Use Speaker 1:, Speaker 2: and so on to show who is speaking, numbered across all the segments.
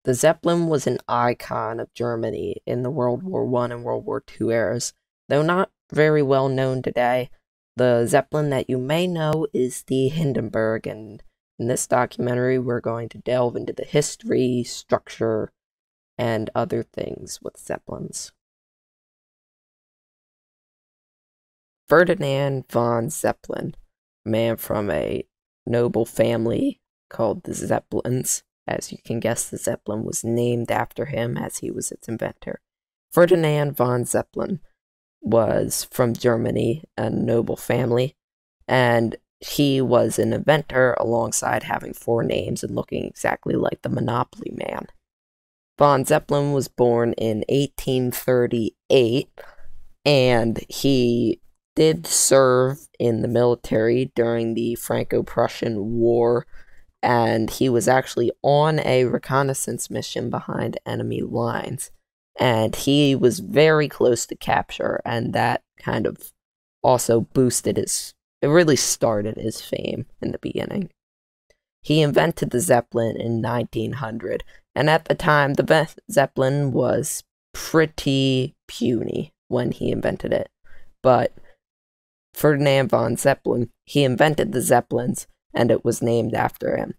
Speaker 1: The Zeppelin was an icon of Germany in the World War I and World War II eras. Though not very well known today, the Zeppelin that you may know is the Hindenburg, and in this documentary we're going to delve into the history, structure, and other things with Zeppelins. Ferdinand von Zeppelin, a man from a noble family called the Zeppelins. As you can guess, the Zeppelin was named after him as he was its inventor. Ferdinand von Zeppelin was from Germany, a noble family, and he was an inventor alongside having four names and looking exactly like the Monopoly Man. Von Zeppelin was born in 1838, and he did serve in the military during the Franco-Prussian War, and he was actually on a reconnaissance mission behind enemy lines, and he was very close to capture, and that kind of also it really started his fame in the beginning. He invented the Zeppelin in 1900, and at the time, the Zeppelin was pretty puny when he invented it, but Ferdinand von Zeppelin, he invented the Zeppelins, and it was named after him.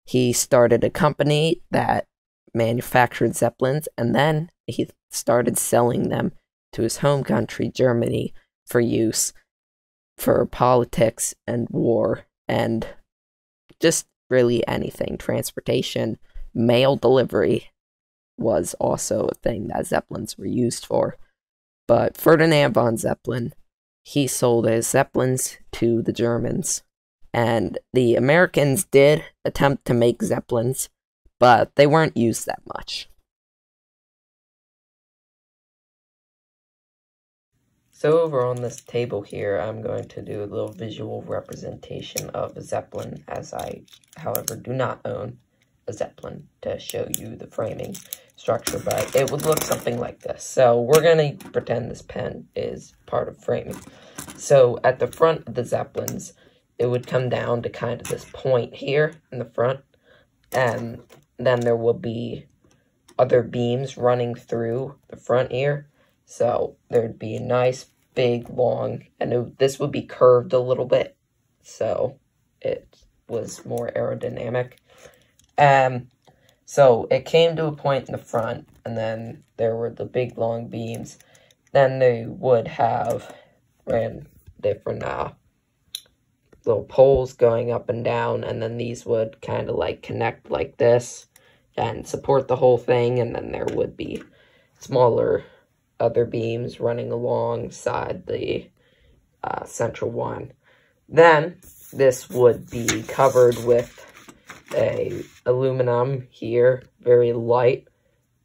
Speaker 1: He started a company that manufactured Zeppelins, and then he started selling them to his home country, Germany, for use for politics and war, and just really anything. Transportation, mail delivery was also a thing that Zeppelins were used for. But Ferdinand von Zeppelin, he sold his Zeppelins to the Germans, and the Americans did attempt to make Zeppelins, but they weren't used that much. So over on this table here, I'm going to do a little visual representation of a Zeppelin, as I, however, do not own a Zeppelin to show you the framing structure, but it would look something like this. So we're going to pretend this pen is part of framing. So at the front of the Zeppelins, it would come down to kind of this point here in the front, and then there will be other beams running through the front here. So there'd be a nice, big, long, and this would be curved a little bit, so it was more aerodynamic. So it came to a point in the front, and then there were the big, long beams. Then they would have different little poles going up and down, and then these would kind of like connect like this and support the whole thing, and then there would be smaller other beams running alongside the central one. Then this would be covered with a aluminum here, very light,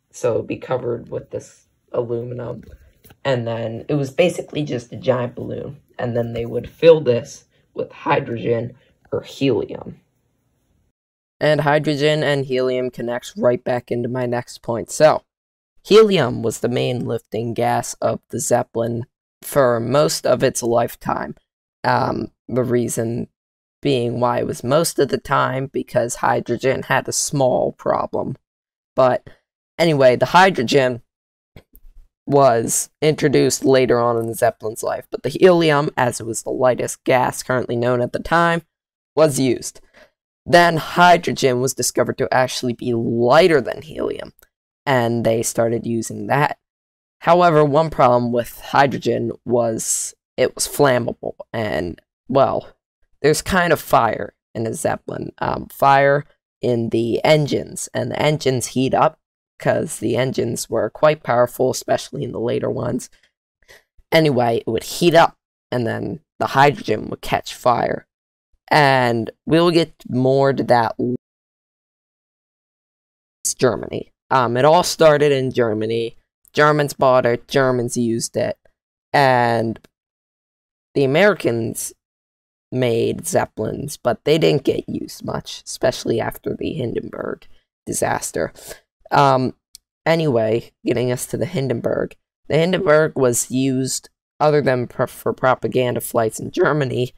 Speaker 1: so it would be covered with this aluminum, and then it was basically just a giant balloon, and then they would fill this with hydrogen or helium. And hydrogen and helium connects right back into my next point. So, helium was the main lifting gas of the Zeppelin for most of its lifetime. The reason being why it was most of the time, because hydrogen had a small problem. But anyway, the hydrogen was introduced later on in the Zeppelin's life, but the helium, as it was the lightest gas currently known at the time, was used. Then hydrogen was discovered to actually be lighter than helium, and they started using that. However, one problem with hydrogen was it was flammable, and, well, there's kind of fire in a Zeppelin. Fire in the engines, and the engines heat up, because the engines were quite powerful, especially in the later ones. Anyway, it would heat up, and then the hydrogen would catch fire. And we'll get more to that. It's Germany. It all started in Germany. Germans bought it, Germans used it, and the Americans made Zeppelins, but they didn't get used much, especially after the Hindenburg disaster. Anyway, getting us to the Hindenburg. The Hindenburg was used, other than for propaganda flights in Germany,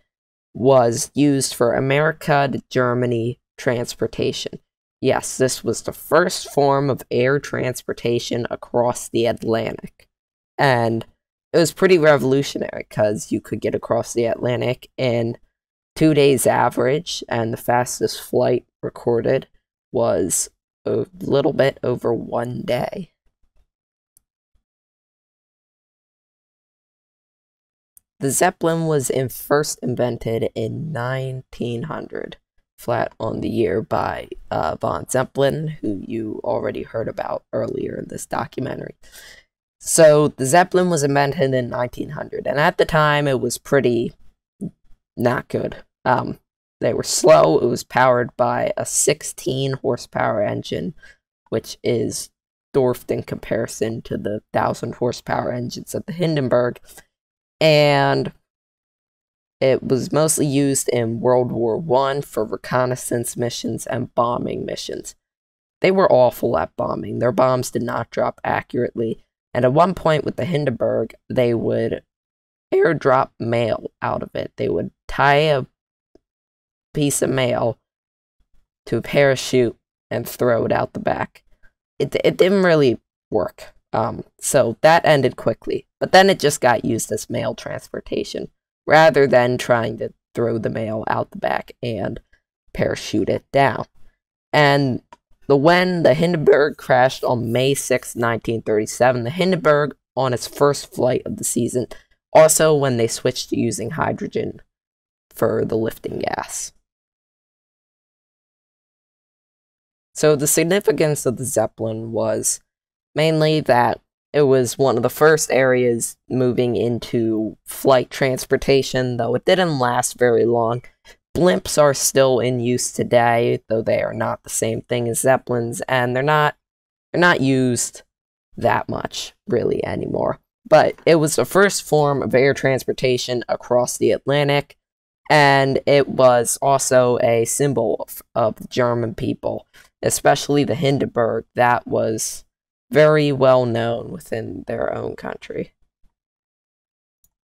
Speaker 1: was used for America to Germany transportation. Yes, this was the first form of air transportation across the Atlantic. And it was pretty revolutionary because you could get across the Atlantic in 2 days average, and the fastest flight recorded was a little bit over 1 day. The Zeppelin was first invented in 1900, flat on the year, by von Zeppelin, who you already heard about earlier in this documentary. So the Zeppelin was invented in 1900, and at the time it was pretty not good. They were slow. It was powered by a 16 horsepower engine, which is dwarfed in comparison to the 1,000 horsepower engines of the Hindenburg. And it was mostly used in World War I for reconnaissance missions and bombing missions. They were awful at bombing. Their bombs did not drop accurately. And at one point with the Hindenburg, they would airdrop mail out of it. They would tie a piece of mail to a parachute and throw it out the back. It didn't really work. So that ended quickly. But then it just got used as mail transportation, rather than trying to throw the mail out the back and parachute it down. And when the Hindenburg crashed on May 6, 1937, the Hindenburg, on its first flight of the season, also when they switched to using hydrogen for the lifting gas. So the significance of the Zeppelin was mainly that it was one of the first areas moving into flight transportation, though it didn't last very long. Blimps are still in use today, though they are not the same thing as Zeppelins, and they're not used that much, really, anymore. But it was the first form of air transportation across the Atlantic, and it was also a symbol of the German people, especially the Hindenburg, that was very well known within their own country.